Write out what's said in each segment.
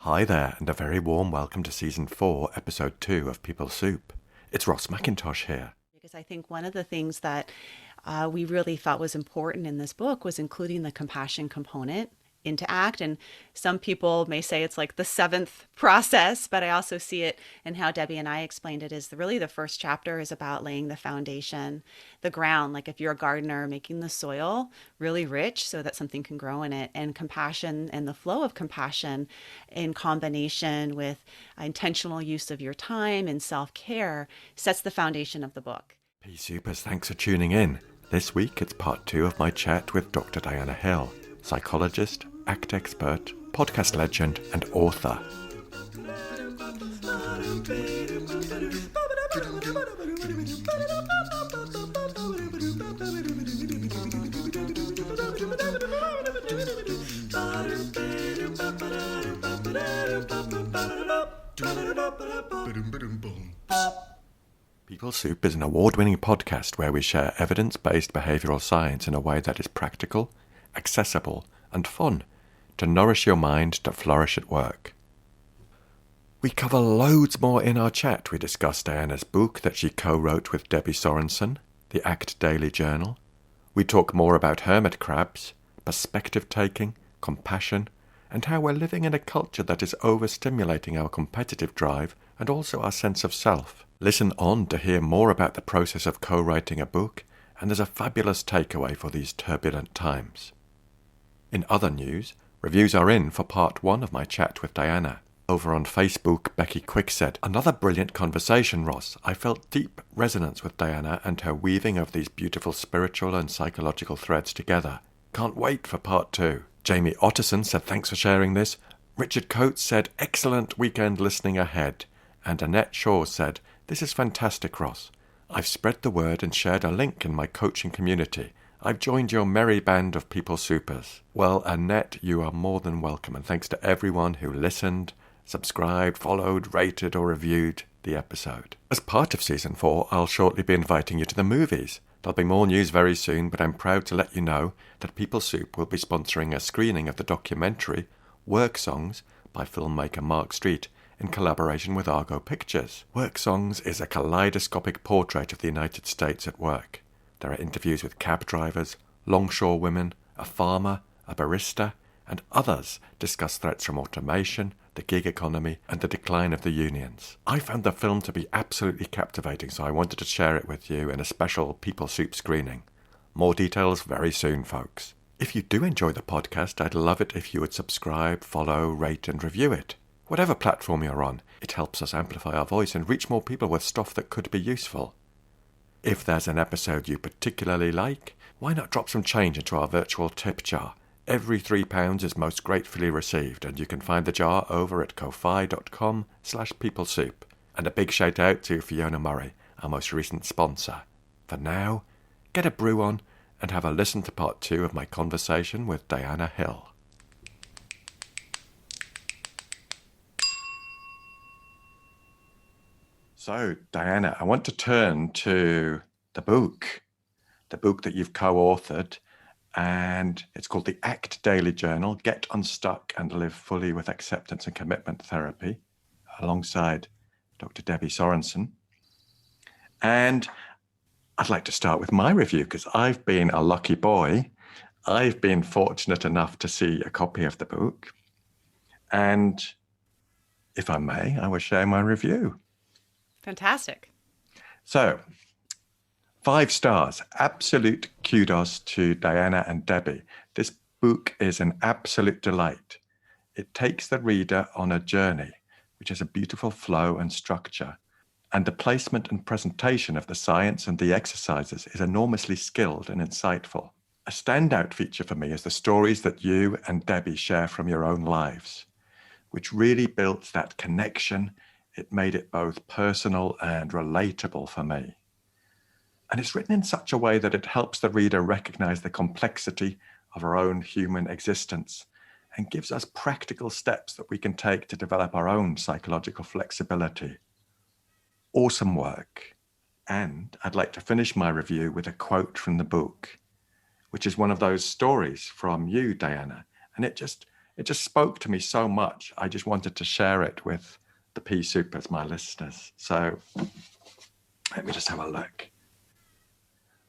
Hi there, and a very warm welcome to Season 4, Episode 2 of PeopleSoup. It's Ross McIntosh here. Because I think one of the things that we really thought was important in this book was including the compassion component into ACT. And some people may say it's like the seventh process, but I also see it in how Debbie and I explained it is really the first chapter is about laying the foundation, the ground, like if you're a gardener, making the soil really rich so that something can grow in it. And compassion and the flow of compassion in combination with intentional use of your time and self-care sets the foundation of the book. PeopleSoupers, thanks for tuning in. This week it's part 2 of my chat with Dr. Diana Hill, psychologist, ACT expert, podcast legend, and author. PeopleSoup is an award-winning podcast where we share evidence-based behavioural science in a way that is practical, accessible, and fun to nourish your mind to flourish at work. We cover loads more in our chat. We discuss Diana's book that she co-wrote with Debbie Sorensen, the ACT Daily Journal. We talk more about hermit crabs, perspective-taking, compassion, and how we're living in a culture that is overstimulating our competitive drive and also our sense of self. Listen on to hear more about the process of co-writing a book, and there's a fabulous takeaway for these turbulent times. In other news, reviews are in for part 1 of my chat with Diana. Over on Facebook, Becky Quick said, "Another brilliant conversation, Ross. I felt deep resonance with Diana and her weaving of these beautiful spiritual and psychological threads together. Can't wait for part 2. Jamie Otterson said, "Thanks for sharing this." Richard Coates said, "Excellent weekend listening ahead." And Annette Shaw said, "This is fantastic, Ross. I've spread the word and shared a link in my coaching community. I've joined your merry band of PeopleSoupers." Well, Annette, you are more than welcome, and thanks to everyone who listened, subscribed, followed, rated, or reviewed the episode. As part of Season 4, I'll shortly be inviting you to the movies. There'll be more news very soon, but I'm proud to let you know that PeopleSoup will be sponsoring a screening of the documentary Work Songs by filmmaker Mark Street in collaboration with Argo Pictures. Work Songs is a kaleidoscopic portrait of the United States at work. There are interviews with cab drivers, longshore women, a farmer, a barista, and others discuss threats from automation, the gig economy, and the decline of the unions. I found the film to be absolutely captivating, so I wanted to share it with you in a special PeopleSoup screening. More details very soon, folks. If you do enjoy the podcast, I'd love it if you would subscribe, follow, rate, and review it. Whatever platform you're on, it helps us amplify our voice and reach more people with stuff that could be useful. If there's an episode you particularly like, why not drop some change into our virtual tip jar? Every £3 is most gratefully received, and you can find the jar over at ko-fi.com/peoplesoup. And a big shout out to Fiona Murray, our most recent sponsor. For now, get a brew on and have a listen to part 2 of my conversation with Diana Hill. So, Diana, I want to turn to the book that you've co-authored, and it's called the ACT Daily Journal, Get Unstuck and Live Fully with Acceptance and Commitment Therapy, alongside Dr. Debbie Sorensen. And I'd like to start with my review, because I've been a lucky boy. I've been fortunate enough to see a copy of the book. And if I may, I will share my review. Fantastic. So, 5 stars. Absolute kudos to Diana and Debbie. This book is an absolute delight. It takes the reader on a journey, which has a beautiful flow and structure. And the placement and presentation of the science and the exercises is enormously skilled and insightful. A standout feature for me is the stories that you and Debbie share from your own lives, which really built that connection. It made it both personal and relatable for me. And it's written in such a way that it helps the reader recognize the complexity of our own human existence and gives us practical steps that we can take to develop our own psychological flexibility. Awesome work. And I'd like to finish my review with a quote from the book, which is one of those stories from you, Diana. And it it just spoke to me so much. I just wanted to share it with the PeopleSoup as my listeners. So let me just have a look.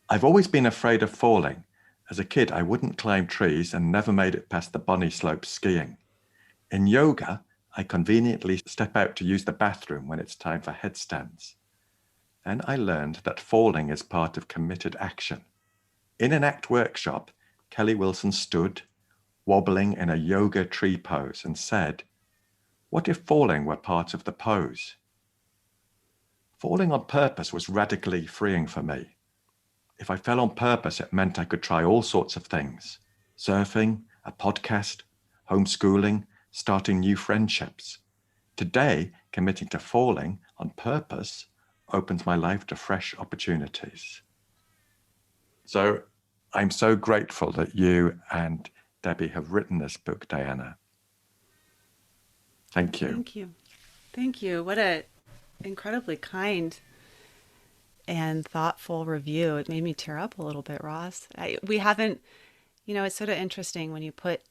I've always been afraid of falling. As a kid, I wouldn't climb trees and never made it past the bunny slopes skiing. In yoga, I conveniently step out to use the bathroom when it's time for headstands. Then I learned that falling is part of committed action. In an ACT workshop, Kelly Wilson stood, wobbling in a yoga tree pose, and said, "What if falling were part of the pose?" Falling on purpose was radically freeing for me. If I fell on purpose, it meant I could try all sorts of things: surfing, a podcast, homeschooling, starting new friendships. Today, committing to falling on purpose opens my life to fresh opportunities. So I'm so grateful that you and Debbie have written this book, Diana. Thank you. Thank you. Thank you. What a incredibly kind and thoughtful review. It made me tear up a little bit, Ross. We haven't, it's sort of interesting when you put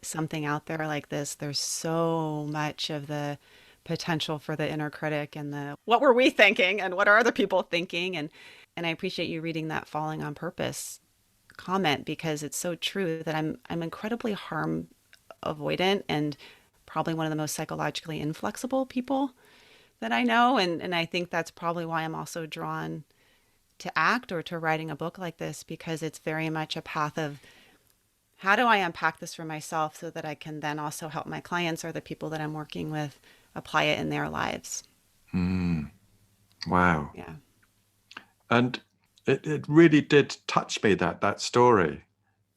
something out there like this, there's so much of the potential for the inner critic and the what were we thinking and what are other people thinking, and I appreciate you reading that falling on purpose comment, because it's so true that I'm incredibly harm avoidant and probably one of the most psychologically inflexible people that I know, and I think that's probably why I'm also drawn to ACT or to writing a book like this, because it's very much a path of how do I unpack this for myself so that I can then also help my clients or the people that I'm working with apply it in their lives. Wow. Yeah. And it really did touch me, that story.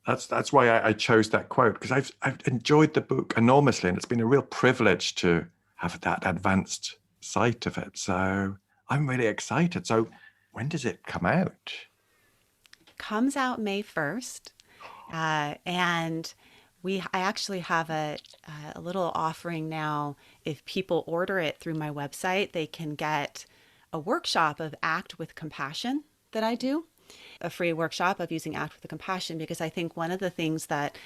That's why I chose that quote, because I've enjoyed the book enormously, and it's been a real privilege to have that advanced sight of it. So I'm really excited. So when does it come out? Comes out May 1st. And I actually have a little offering now. If people order it through my website, they can get a workshop of ACT with Compassion that I do, a free workshop of using ACT with Compassion, because I think one of the things that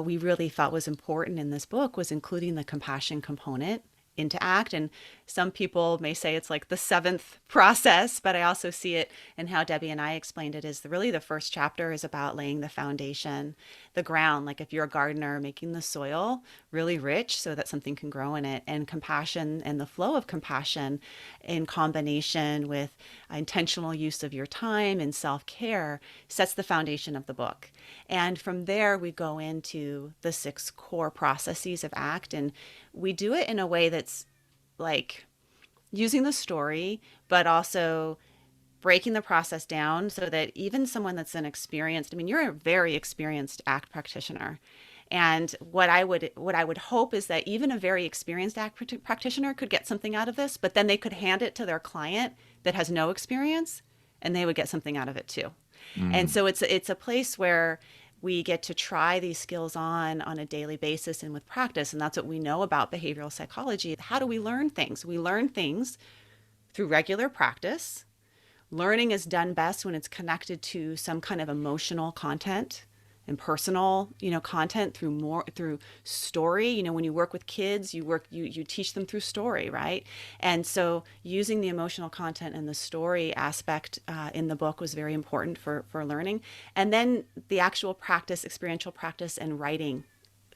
we really felt was important in this book was including the compassion component into ACT. And some people may say it's like the seventh process, but I also see it in how Debbie and I explained it is really the first chapter is about laying the foundation, the ground, like if you're a gardener, making the soil really rich so that something can grow in it. And compassion and the flow of compassion in combination with intentional use of your time and self-care sets the foundation of the book. And from there, we go into the 6 core processes of ACT, and we do it in a way that's like using the story, but also breaking the process down so that even someone that's you're a very experienced ACT practitioner. And what I would hope is that even a very experienced ACT practitioner could get something out of this, but then they could hand it to their client that has no experience, and they would get something out of it too. And so it's a place where we get to try these skills on a daily basis and with practice. And that's what we know about behavioral psychology. How do we learn things? We learn things through regular practice. Learning is done best when it's connected to some kind of emotional content and personal, content through story. When you work with kids, you teach them through story, right? And so using the emotional content and the story aspect in the book was very important for learning. And then the actual practice, experiential practice and writing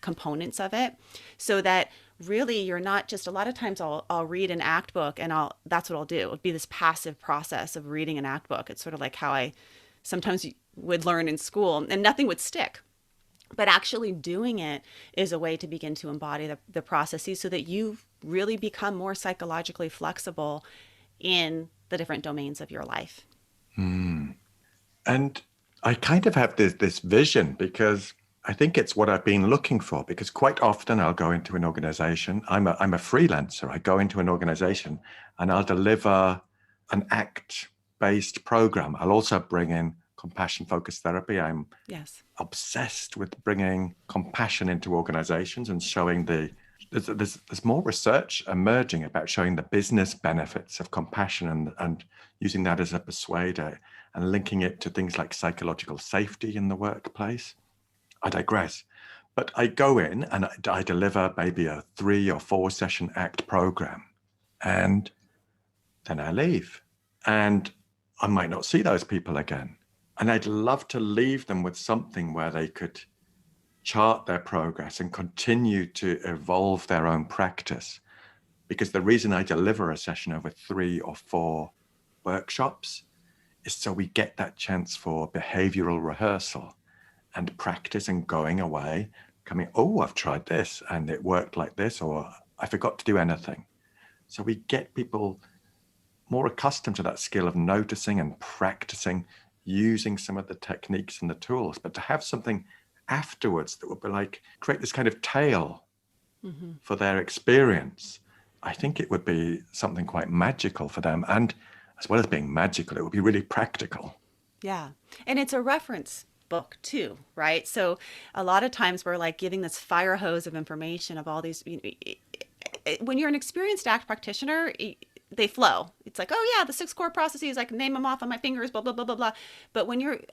components of it, so that really you're not just, a lot of times I'll read an ACT book and that's what I'll do. It'll be this passive process of reading an ACT book. It's sort of like how I sometimes would learn in school, and nothing would stick. But actually doing it is a way to begin to embody the processes so that you really become more psychologically flexible in the different domains of your life. And I kind of have this vision, because I think it's what I've been looking for, because quite often I'll go into an organization. I'm a freelancer. I go into an organization and I'll deliver an ACT-based program. I'll also bring in compassion-focused therapy. I'm obsessed with bringing compassion into organizations and showing there's more research emerging about showing the business benefits of compassion and using that as a persuader and linking it to things like psychological safety in the workplace. I digress. But I go in and I deliver maybe a 3 or 4 session ACT program, and then I leave. And I might not see those people again. And I'd love to leave them with something where they could chart their progress and continue to evolve their own practice. Because the reason I deliver a session over 3 or 4 workshops is so we get that chance for behavioral rehearsal and practice, and going away, coming, oh, I've tried this and it worked like this, or I forgot to do anything. So we get people more accustomed to that skill of noticing and practicing, using some of the techniques and the tools, but to have something afterwards that would be like, create this kind of tail for their experience. I think it would be something quite magical for them. And as well as being magical, it would be really practical. Yeah. And it's a reference book too, right? So a lot of times we're like giving this fire hose of information of all these, when you're an experienced ACT practitioner, they flow. It's like, oh yeah, the 6 core processes, I can name them off on my fingers, blah, blah, blah, blah, blah. But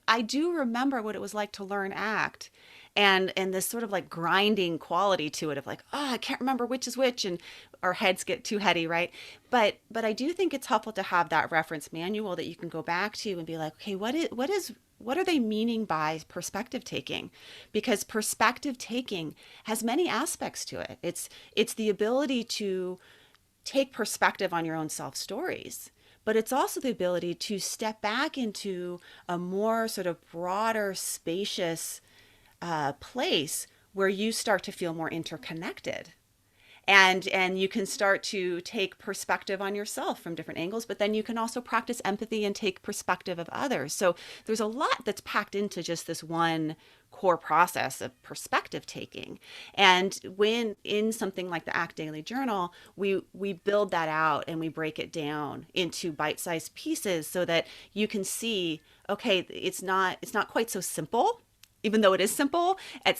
I do remember what it was like to learn ACT, and this sort of like grinding quality to it of like, oh, I can't remember which is which, and our heads get too heady, right? But I do think it's helpful to have that reference manual that you can go back to and be like, okay, what are they meaning by perspective taking? Because perspective taking has many aspects to it. It's the ability to take perspective on your own self stories, but it's also the ability to step back into a more sort of broader, spacious place where you start to feel more interconnected. And you can start to take perspective on yourself from different angles, but then you can also practice empathy and take perspective of others. So there's a lot that's packed into just this one core process of perspective taking. And when in something like the ACT Daily Journal, we build that out and we break it down into bite-sized pieces so that you can see, okay, it's not quite so simple. Even though it is simple,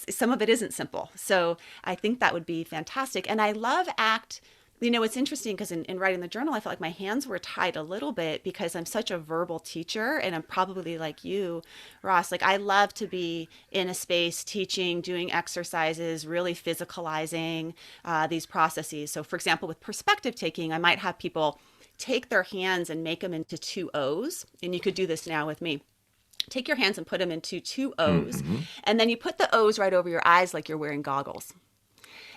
some of it isn't simple. So I think that would be fantastic. And I love ACT. It's interesting because in writing the journal, I felt like my hands were tied a little bit because I'm such a verbal teacher, and I'm probably like you, Ross. Like, I love to be in a space teaching, doing exercises, really physicalizing these processes. So for example, with perspective taking, I might have people take their hands and make them into 2 O's. And you could do this now with me. Take your hands and put them into 2 O's, and then you put the O's right over your eyes like you're wearing goggles.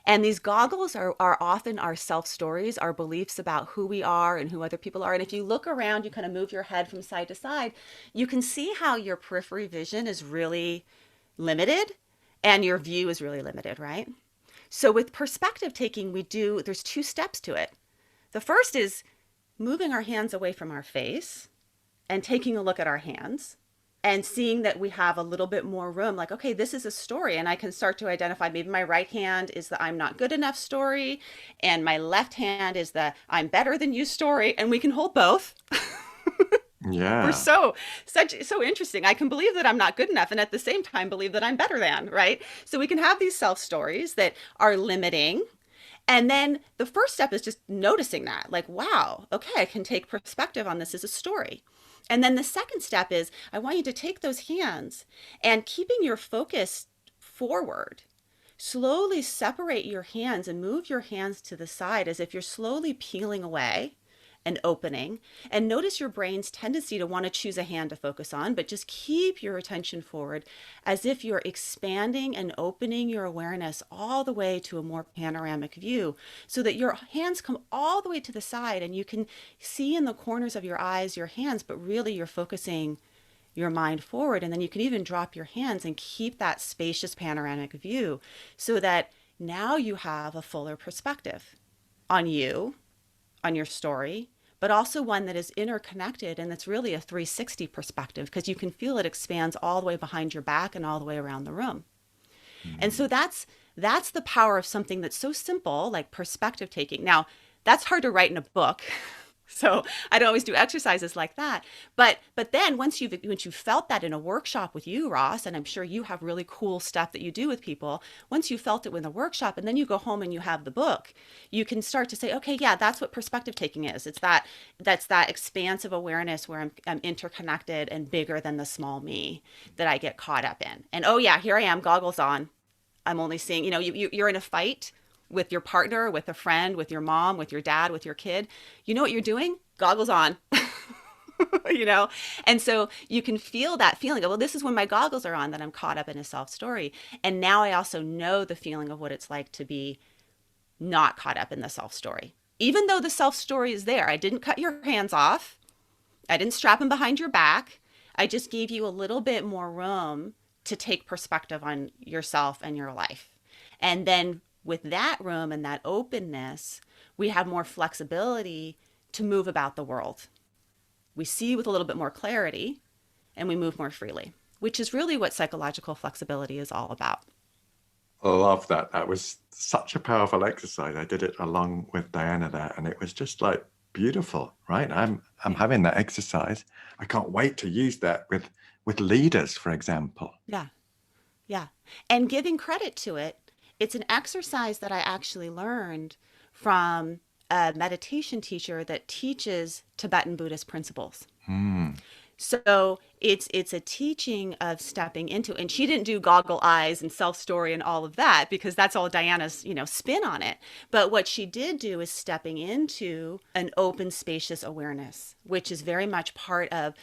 And these goggles are often our self-stories, our beliefs about who we are and who other people are. And if you look around, you kind of move your head from side to side, you can see how your periphery vision is really limited and your view is really limited, right? So with perspective taking, there's 2 steps to it. The first is moving our hands away from our face and taking a look at our hands, and seeing that we have a little bit more room, like, okay, this is a story, and I can start to identify maybe my right hand is the I'm not good enough story, and my left hand is the I'm better than you story, and we can hold both. Yeah. We're so interesting. I can believe that I'm not good enough and at the same time believe that I'm better than, right? So we can have these self stories that are limiting. And then the first step is just noticing that, like, wow, okay, I can take perspective on this as a story. And then the second step is I want you to take those hands and, keeping your focus forward, slowly separate your hands and move your hands to the side as if you're slowly peeling away and opening. And notice your brain's tendency to want to choose a hand to focus on, but just keep your attention forward as if you're expanding and opening your awareness all the way to a more panoramic view, so that your hands come all the way to the side and you can see in the corners of your eyes your hands, but really you're focusing your mind forward. And then you can even drop your hands and keep that spacious panoramic view, so that now you have a fuller perspective on you, on your story, but also one that is interconnected, and that's really a 360 perspective, because you can feel it expands all the way behind your back and all the way around the room. And so that's the power of something that's so simple, like perspective taking. Now, that's hard to write in a book. So I don't always do exercises like that. But then once you've felt that in a workshop with you, Ross, and I'm sure you have really cool stuff that you do with people, once you felt it in the workshop and then you go home and you have the book, you can start to say, okay, yeah, that's what perspective taking is. That's that expansive awareness where I'm interconnected and bigger than the small me that I get caught up in. And oh yeah, here I am, goggles on. I'm only seeing, you're in a fight with your partner, with a friend, with your mom, with your dad, with your kid. You know what you're doing? Goggles on. you know? And so you can feel that feeling of, well, this is when my goggles are on, that I'm caught up in a self story. And now I also know the feeling of what it's like to be not caught up in the self story. Even though the self story is there, I didn't cut your hands off. I didn't strap them behind your back. I just gave you a little bit more room to take perspective on yourself and your life. And then with that room and that openness, we have more flexibility to move about the world. We see with a little bit more clarity and we move more freely, which is really what psychological flexibility is all about. I love that. That was such a powerful exercise. I did it along with Diana there, and it was just like beautiful, right? I'm having that exercise. I can't wait to use that with leaders, for example. Yeah. Yeah. And giving credit to it, it's an exercise that I actually learned from a meditation teacher that teaches Tibetan Buddhist principles. So it's a teaching of stepping into, and she didn't do goggle eyes and self story and all of that, because that's all Diana's, spin on it. But what she did do is stepping into an open, spacious awareness, which is very much part of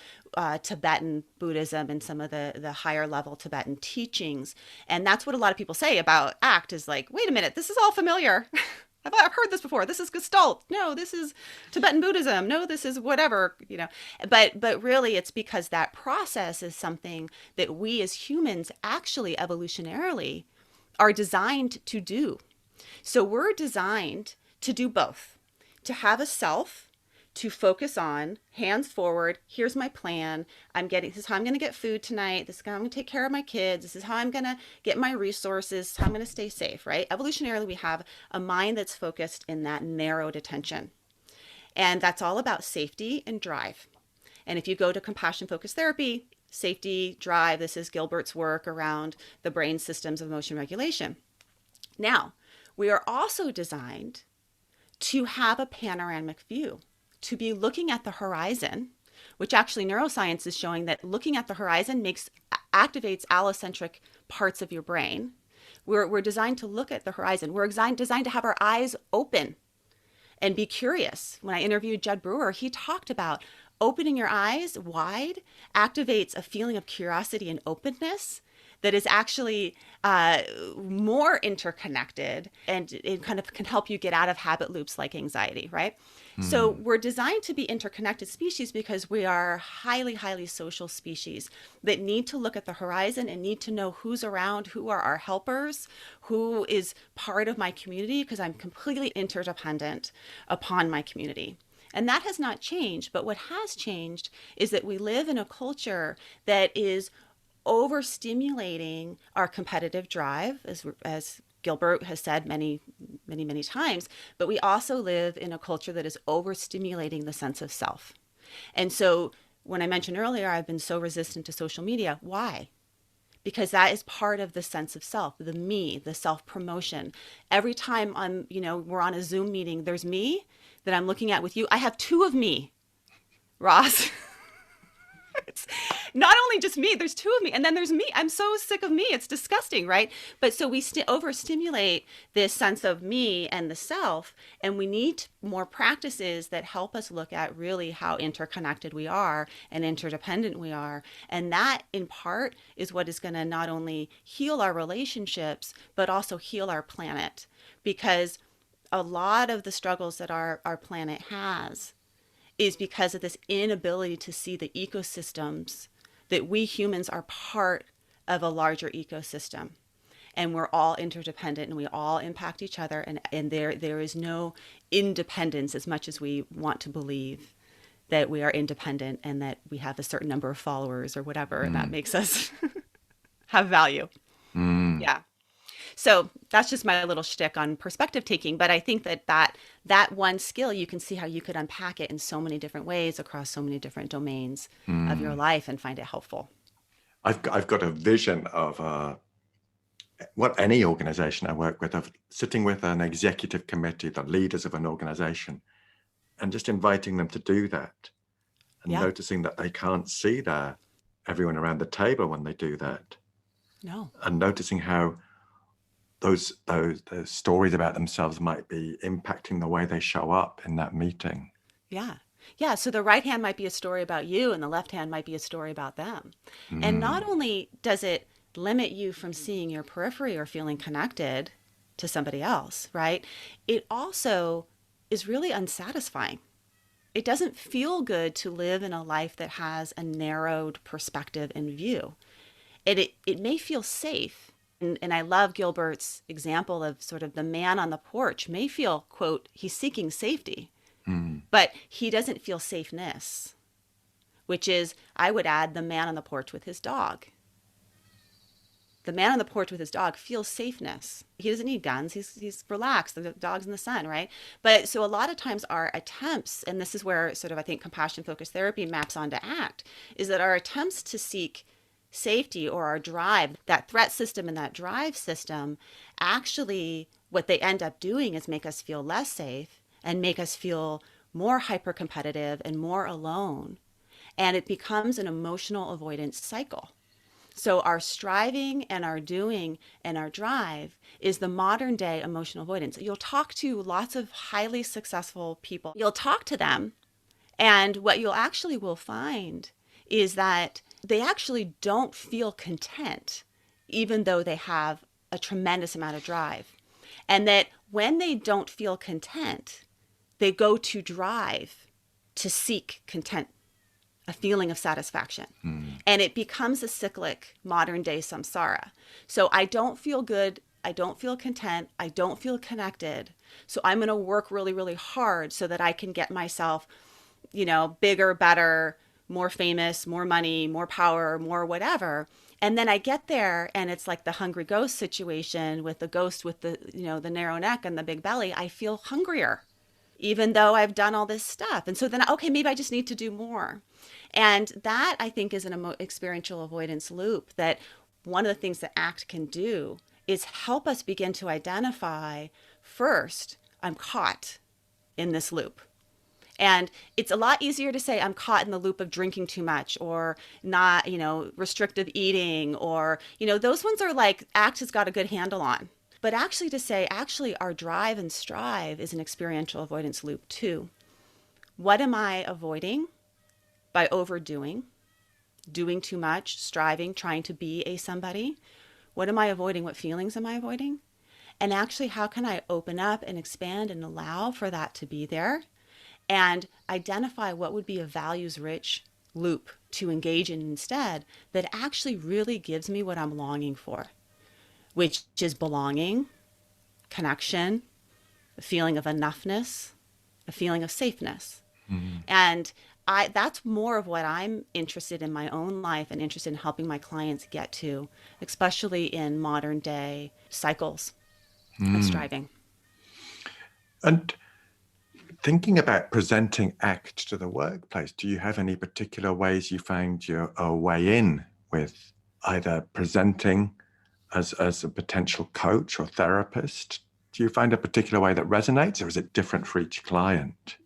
Tibetan Buddhism and some of the higher level Tibetan teachings. And that's what a lot of people say about ACT is like, wait a minute, this is all familiar. I've heard this before. This is Gestalt. No, this is Tibetan Buddhism. No, this is whatever, But really, it's because that process is something that we as humans actually evolutionarily are designed to do. So we're designed to do both, to have a self, to focus on, hands forward, here's my plan. This is how I'm going to get food tonight. This is how I'm going to take care of my kids. This is how I'm going to get my resources, how I'm going to stay safe, right? Evolutionarily, we have a mind that's focused in that narrowed attention. And that's all about safety and drive. And if you go to compassion-focused therapy, safety, drive, this is Gilbert's work around the brain systems of emotion regulation. Now, we are also designed to have a panoramic view, to be looking at the horizon, which actually neuroscience is showing that looking at the horizon activates allocentric parts of your brain. We're designed to look at the horizon. We're designed to have our eyes open and be curious. When I interviewed Judd Brewer, he talked about opening your eyes wide activates a feeling of curiosity and openness that is actually more interconnected, and it kind of can help you get out of habit loops like anxiety, right? So we're designed to be interconnected species because we are highly, highly social species that need to look at the horizon and need to know who's around, who are our helpers, who is part of my community, because I'm completely interdependent upon my community. And that has not changed, but what has changed is that we live in a culture that is overstimulating our competitive drive, as Gilbert has said many, many, many times, but we also live in a culture that is overstimulating the sense of self. And so when I mentioned earlier, I've been so resistant to social media. Why? Because that is part of the sense of self, the me, the self-promotion. Every time we're on a Zoom meeting, there's me that I'm looking at with you. I have two of me, Ross. It's not only just me, there's two of me, and then there's me. I'm so sick of me. It's disgusting, right? But so we overstimulate this sense of me and the self, and we need more practices that help us look at really how interconnected we are and interdependent we are. And that, in part, is what is going to not only heal our relationships, but also heal our planet. Because a lot of the struggles that our planet has is because of this inability to see the ecosystems that we humans are part of a larger ecosystem. And we're all interdependent and we all impact each other. And there is no independence as much as we want to believe that we are independent and that we have a certain number of followers or whatever, and that makes us have value. Yeah. So that's just my little shtick on perspective taking. But I think that one skill, you can see how you could unpack it in so many different ways across so many different domains of your life and find it helpful. I've got a vision of what any organization I work with, of sitting with an executive committee, the leaders of an organization, and just inviting them to do that, and noticing that they can't see everyone around the table when they do that. No. And noticing how those stories about themselves might be impacting the way they show up in that meeting. Yeah. Yeah. So the right hand might be a story about you and the left hand might be a story about them. And not only does it limit you from seeing your periphery or feeling connected to somebody else, right? It also is really unsatisfying. It doesn't feel good to live in a life that has a narrowed perspective and view. It may feel safe. And I love Gilbert's example of sort of the man on the porch may feel, quote, he's seeking safety, but he doesn't feel safeness, which is, I would add, the man on the porch with his dog. The man on the porch with his dog feels safeness. He doesn't need guns. He's relaxed. The dog's in the sun, right? But so a lot of times our attempts, and this is where sort of I think compassion-focused therapy maps onto ACT, is that our attempts to seek safety or our drive, that threat system and that drive system, actually what they end up doing is make us feel less safe and make us feel more hyper-competitive and more alone. And it becomes an emotional avoidance cycle. So our striving and our doing and our drive is the modern day emotional avoidance. You'll talk to lots of highly successful people. You'll talk to them, and what you'll actually will find is that they actually don't feel content, even though they have a tremendous amount of drive. And that when they don't feel content, they go to drive to seek content, a feeling of satisfaction. And it becomes a cyclic modern day samsara. So I don't feel good. I don't feel content. I don't feel connected. So I'm going to work really, really hard so that I can get myself, bigger, better, more famous, more money, more power, more whatever. And then I get there and it's like the hungry ghost situation with the ghost with the, the narrow neck and the big belly. I feel hungrier, even though I've done all this stuff. And so then, okay, maybe I just need to do more. And that, I think, is an experiential avoidance loop that one of the things that ACT can do is help us begin to identify, first, I'm caught in this loop. And it's a lot easier to say I'm caught in the loop of drinking too much or not, restrictive eating or, those ones are like ACT has got a good handle on. But actually to say, our drive and strive is an experiential avoidance loop too. What am I avoiding by overdoing, doing too much, striving, trying to be a somebody? What am I avoiding? What feelings am I avoiding? And actually, how can I open up and expand and allow for that to be there and identify what would be a values-rich loop to engage in instead that actually really gives me what I'm longing for, which is belonging, connection, a feeling of enoughness, a feeling of safeness. And that's more of what I'm interested in my own life and interested in helping my clients get to, especially in modern day cycles of striving. And thinking about presenting ACT to the workplace, do you have any particular ways you found your way in with either presenting as a potential coach or therapist? Do you find a particular way that resonates, or is it different for each client?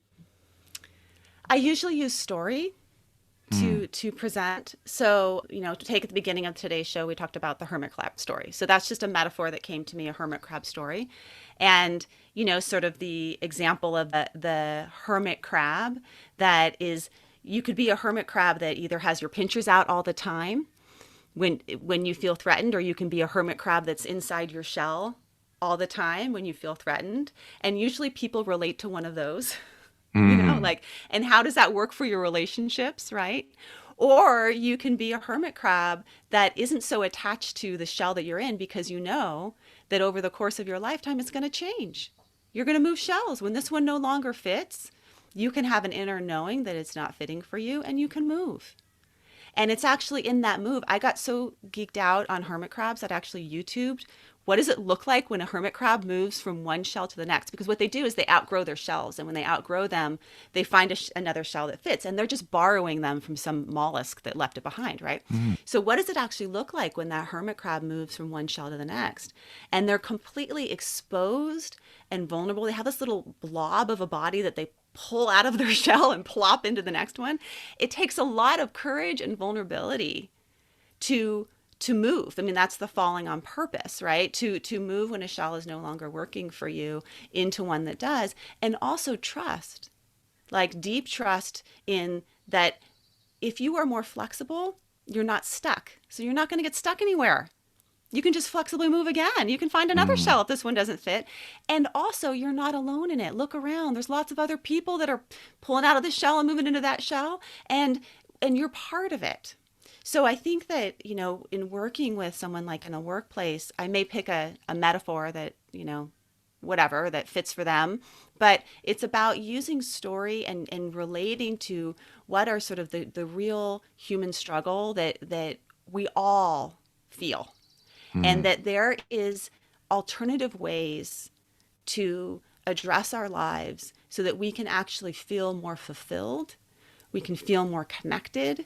I usually use story to present. So, to take at the beginning of today's show, we talked about the hermit crab story. So that's just a metaphor that came to me, a hermit crab story. And, sort of the example of the hermit crab that is, you could be a hermit crab that either has your pinchers out all the time when you feel threatened, or you can be a hermit crab that's inside your shell all the time when you feel threatened. And usually people relate to one of those. And how does that work for your relationships, right? Or you can be a hermit crab that isn't so attached to the shell that you're in because you know that over the course of your lifetime, it's going to change. You're going to move shells. When this one no longer fits, you can have an inner knowing that it's not fitting for you and you can move. And it's actually in that move. I got so geeked out on hermit crabs that I actually YouTubed what does it look like when a hermit crab moves from one shell to the next? Because what they do is they outgrow their shells. And when they outgrow them, they find another shell that fits. And they're just borrowing them from some mollusk that left it behind, right? So what does it actually look like when that hermit crab moves from one shell to the next? And they're completely exposed and vulnerable. They have this little blob of a body that they pull out of their shell and plop into the next one. It takes a lot of courage and vulnerability to to move. I mean, that's the falling on purpose, right? To move when a shell is no longer working for you into one that does. And also trust, like deep trust in that if you are more flexible, you're not stuck. So you're not going to get stuck anywhere. You can just flexibly move again. You can find another shell if this one doesn't fit. And also, you're not alone in it. Look around. There's lots of other people that are pulling out of this shell and moving into that shell, and you're part of it. So I think that, in working with someone like in a workplace, I may pick a metaphor that, whatever, that fits for them. But it's about using story and relating to what are sort of the real human struggle that we all feel. And that there is alternative ways to address our lives so that we can actually feel more fulfilled, we can feel more connected,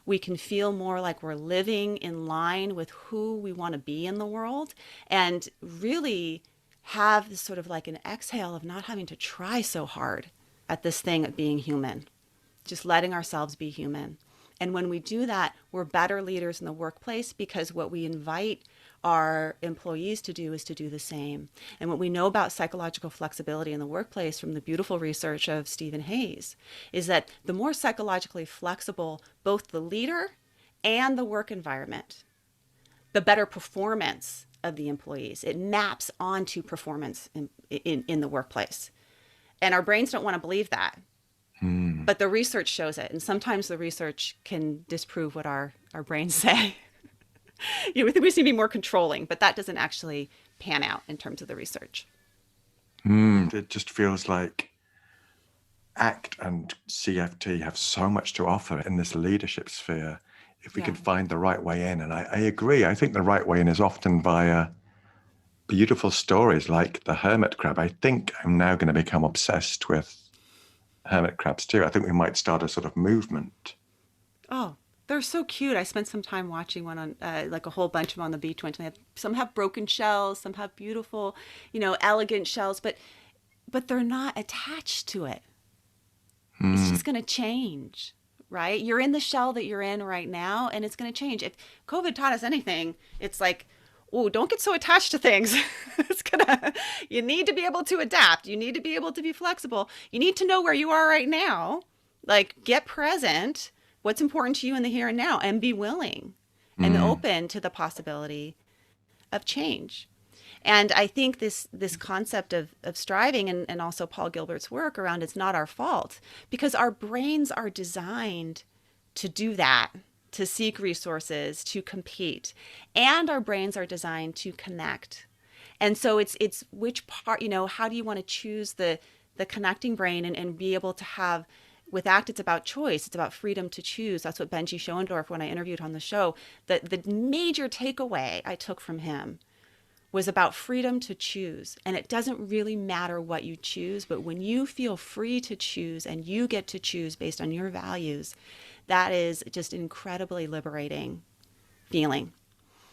we can feel more like we're living in line with who we want to be in the world, and really have this sort of like an exhale of not having to try so hard at this thing of being human, just letting ourselves be human. And when we do that, we're better leaders in the workplace, because what we invite our employees to do is to do the same. And what we know about psychological flexibility in the workplace from the beautiful research of Stephen Hayes is that the more psychologically flexible both the leader and the work environment, the better performance of the employees. It maps onto performance in the workplace. And our brains don't want to believe that. But the research shows it. And sometimes the research can disprove what our brains say. We think we just need to be more controlling, but that doesn't actually pan out in terms of the research. It just feels like ACT and CFT have so much to offer in this leadership sphere if we can find the right way in. And I agree. I think the right way in is often via beautiful stories like the hermit crab. I think I'm now going to become obsessed with hermit crabs too. I think we might start a sort of movement. Oh, they're so cute. I spent some time watching one on, like a whole bunch of them on the beach. Some have broken shells, some have beautiful, elegant shells, but they're not attached to it. It's just going to change, right? You're in the shell that you're in right now, and it's going to change. If COVID taught us anything, it's like, oh, don't get so attached to things. You need to be able to adapt. You need to be able to be flexible. You need to know where you are right now. Like, get present. What's important to you in the here and now, and be willing and open to the possibility of change. And I think this concept of striving and also Paul Gilbert's work around it's not our fault, because our brains are designed to do that, to seek resources, to compete. And our brains are designed to connect. And so it's which part, how do you want to choose the connecting brain and be able to have. With ACT, it's about choice. It's about freedom to choose. That's what Benji Schoendorf, when I interviewed on the show, the major takeaway I took from him was about freedom to choose. And it doesn't really matter what you choose, but when you feel free to choose and you get to choose based on your values, that is just an incredibly liberating feeling.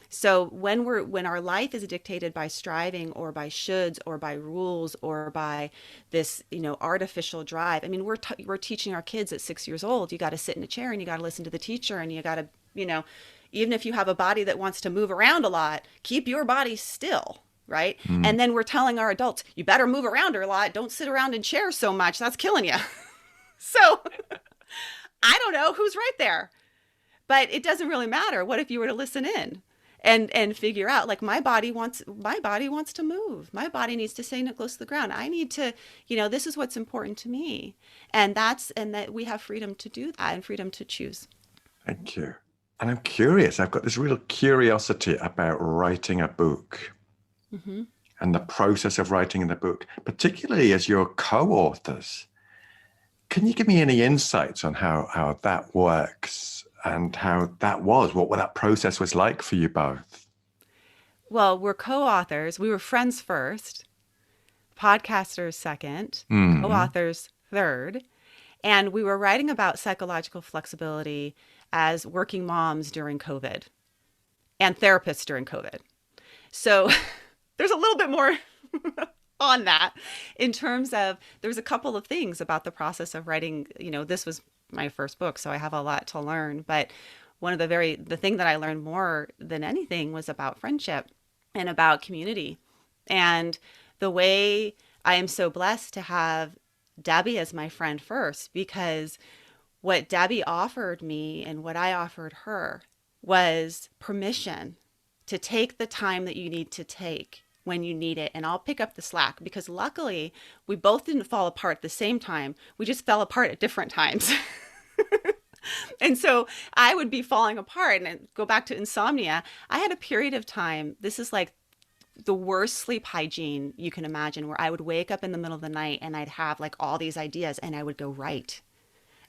So when our life is dictated by striving or by shoulds or by rules or by this, artificial drive, I mean, we're teaching our kids at 6 years old, you got to sit in a chair and you got to listen to the teacher, and you got to, even if you have a body that wants to move around a lot, keep your body still, right? And then we're telling our adults, you better move around a lot. Don't sit around in chairs so much. That's killing you. So I don't know who's right there, but it doesn't really matter. What if you were to listen in? And figure out, like, my body wants to move. My body needs to stay close to the ground. I need to, this is what's important to me. And that we have freedom to do that and freedom to choose. Thank you. And I'm curious, I've got this real curiosity about writing a book and the process of writing the book, particularly as your co-authors. Can you give me any insights on how that works? And how that was, what that process was like for you both? Well, we're co-authors. We were friends first, podcasters second, co-authors third. And we were writing about psychological flexibility as working moms during COVID and therapists during COVID. So there's a little bit more on that in terms of, there's a couple of things about the process of writing. This was my first book, so I have a lot to learn. But the thing that I learned more than anything was about friendship and about community. And the way I am so blessed to have Debbie as my friend first, because what Debbie offered me and what I offered her was permission to take the time that you need to take when you need it. And I'll pick up the slack, because luckily we both didn't fall apart at the same time. We just fell apart at different times. And so I would be falling apart, and go back to insomnia. I had a period of time, this is like the worst sleep hygiene you can imagine, where I would wake up in the middle of the night and I'd have like all these ideas and I would go write.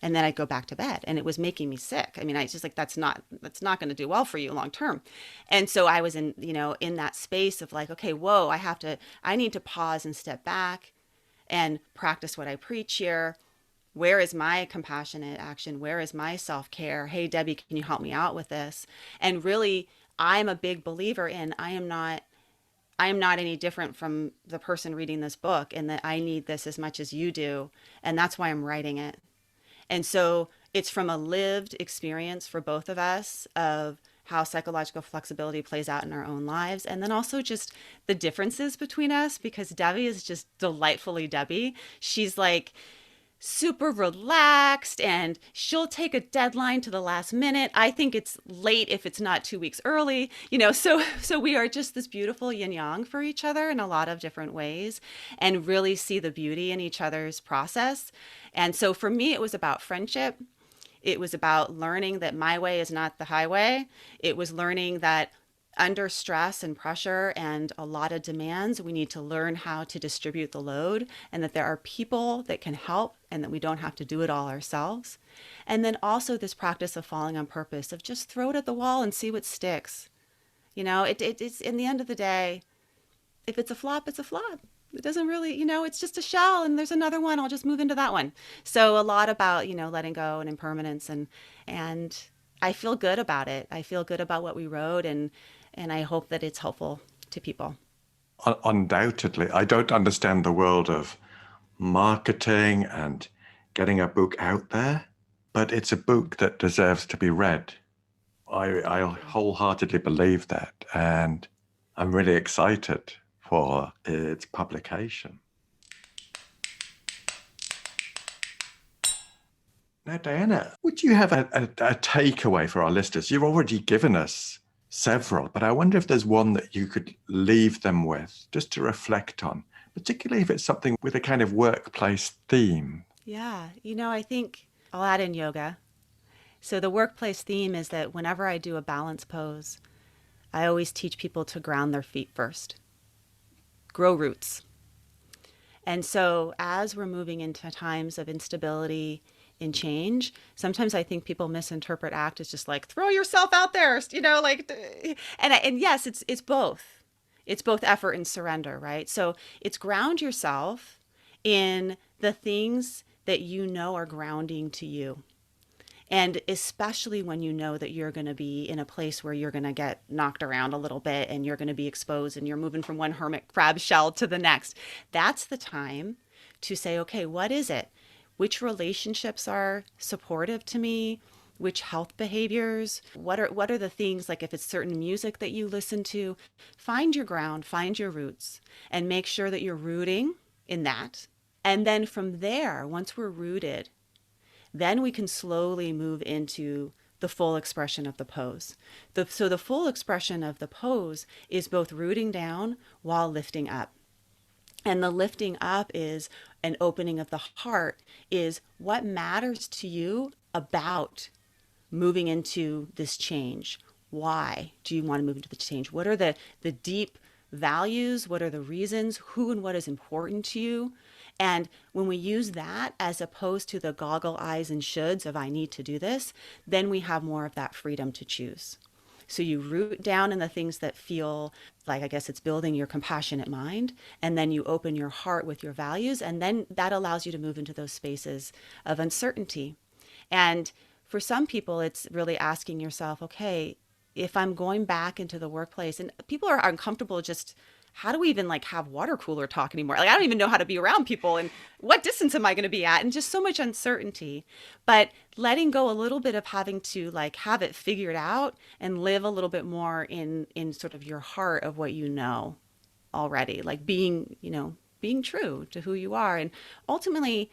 And then I'd go back to bed, and it was making me sick. I mean, I was just like, that's not going to do well for you long term. And so I was in that space of like, okay, whoa, I need to pause and step back and practice what I preach here. Where is my compassionate action? Where is my self-care? Hey, Debbie, can you help me out with this? And really, I'm a big believer in, I am not any different from the person reading this book, and that I need this as much as you do. And that's why I'm writing it. And so it's from a lived experience for both of us of how psychological flexibility plays out in our own lives. And then also just the differences between us, because Debbie is just delightfully Debbie. She's like super relaxed, and she'll take a deadline to the last minute. I think it's late if it's not 2 weeks early, so we are just this beautiful yin yang for each other in a lot of different ways, and really see the beauty in each other's process. And so for me, it was about friendship. It was about learning that my way is not the highway. It was learning that under stress and pressure and a lot of demands, we need to learn how to distribute the load, and that there are people that can help, and that we don't have to do it all ourselves. And then also this practice of falling on purpose, of just throw it at the wall and see what sticks. It's in the end of the day, if it's a flop, it's a flop. It doesn't really, it's just a shell, and there's another one. I'll just move into that one. So a lot about, letting go and impermanence, and I feel good about it. I feel good about what we wrote, and I hope that it's helpful to people. Undoubtedly. I don't understand the world of marketing and getting a book out there, but it's a book that deserves to be read. I wholeheartedly believe that, and I'm really excited for its publication. Now, Diana, would you have a takeaway for our listeners? You've already given us several, but I wonder if there's one that you could leave them with, just to reflect on, particularly if it's something with a kind of workplace theme. Yeah, I think I'll add in yoga. So the workplace theme is that whenever I do a balance pose, I always teach people to ground their feet first. Grow roots. And so as we're moving into times of instability and change, sometimes I think people misinterpret ACT as just like, throw yourself out there, and yes, it's both. It's both effort and surrender, right? So it's ground yourself in the things that are grounding to you. And especially when you know that you're going to be in a place where you're going to get knocked around a little bit, and you're going to be exposed, and you're moving from one hermit crab shell to the next. That's the time to say, okay, what is it? Which relationships are supportive to me? Which health behaviors? What are the things, like if it's certain music that you listen to? Find your ground, find your roots, and make sure that you're rooting in that. And then from there, once we're rooted, then we can slowly move into the full expression of the pose. So the full expression of the pose is both rooting down while lifting up. And the lifting up is an opening of the heart, is what matters to you about moving into this change. Why do you want to move into the change? What are the deep values? What are the reasons? Who and what is important to you? And when we use that as opposed to the goggle eyes and shoulds of I need to do this, then we have more of that freedom to choose. So you root down in the things that feel like, I guess it's building your compassionate mind, and then you open your heart with your values, and then that allows you to move into those spaces of uncertainty. And for some people, it's really asking yourself, okay, if I'm going back into the workplace, and people are uncomfortable just how do we even like have water cooler talk anymore? Like, I don't even know how to be around people, and what distance am I going to be at? And just so much uncertainty. But letting go a little bit of having to like have it figured out and live a little bit more in sort of your heart of what you know already, like being, being true to who you are. And ultimately,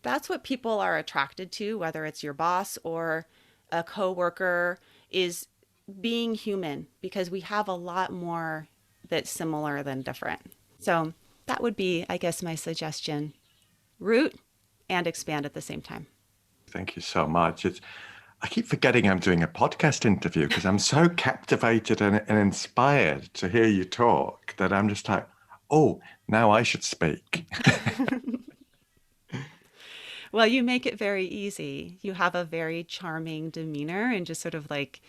that's what people are attracted to, whether it's your boss or a coworker, is being human, because we have a lot more that's similar than different. So that would be, I guess, my suggestion. Root and expand at the same time. Thank you so much. I keep forgetting I'm doing a podcast interview because I'm so captivated and inspired to hear you talk that I'm just like, oh, now I should speak. Well, you make it very easy. You have a very charming demeanor and just sort of like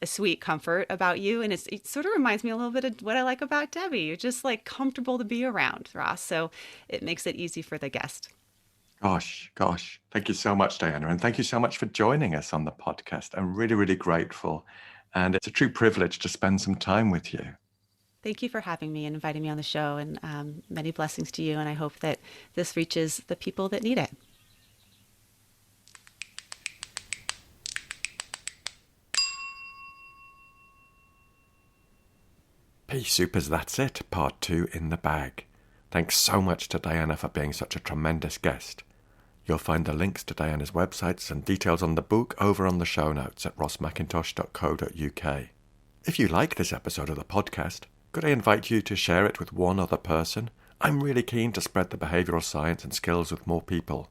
a sweet comfort about you. And it sort of reminds me a little bit of what I like about Debbie. You're just like comfortable to be around, Ross. So it makes it easy for the guest. Gosh. Thank you so much, Diana. And thank you so much for joining us on the podcast. I'm really, really grateful. And it's a true privilege to spend some time with you. Thank you for having me and inviting me on the show. And many blessings to you. And I hope that this reaches the people that need it. PeopleSoupers, that's it. Part 2 in the bag. Thanks so much to Diana for being such a tremendous guest. You'll find the links to Diana's websites and details on the book over on the show notes at rossmcintosh.co.uk. If you like this episode of the podcast, could I invite you to share it with one other person? I'm really keen to spread the behavioural science and skills with more people.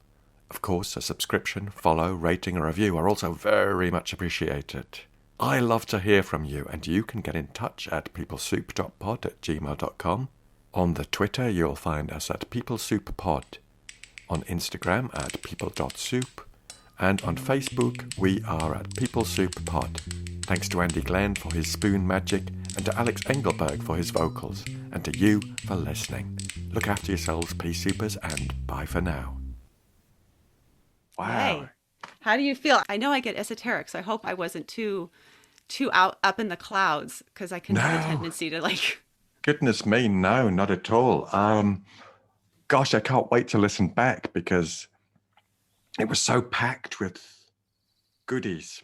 Of course, a subscription, follow, rating, or review are also very much appreciated. I love to hear from you, and you can get in touch at peoplesoup.pod@gmail.com. On the Twitter, you'll find us at PeopleSoupPod. On Instagram at people.soup. And on Facebook, we are at PeopleSoupPod. Thanks to Andy Glenn for his spoon magic, and to Alex Engelberg for his vocals, and to you for listening. Look after yourselves, PeopleSoupers, and bye for now. Wow. Hey, how do you feel? I know I get esoteric, so I hope I wasn't too up in the clouds, because I can have a tendency to like... Goodness me, no, not at all. Gosh, I can't wait to listen back because it was so packed with goodies.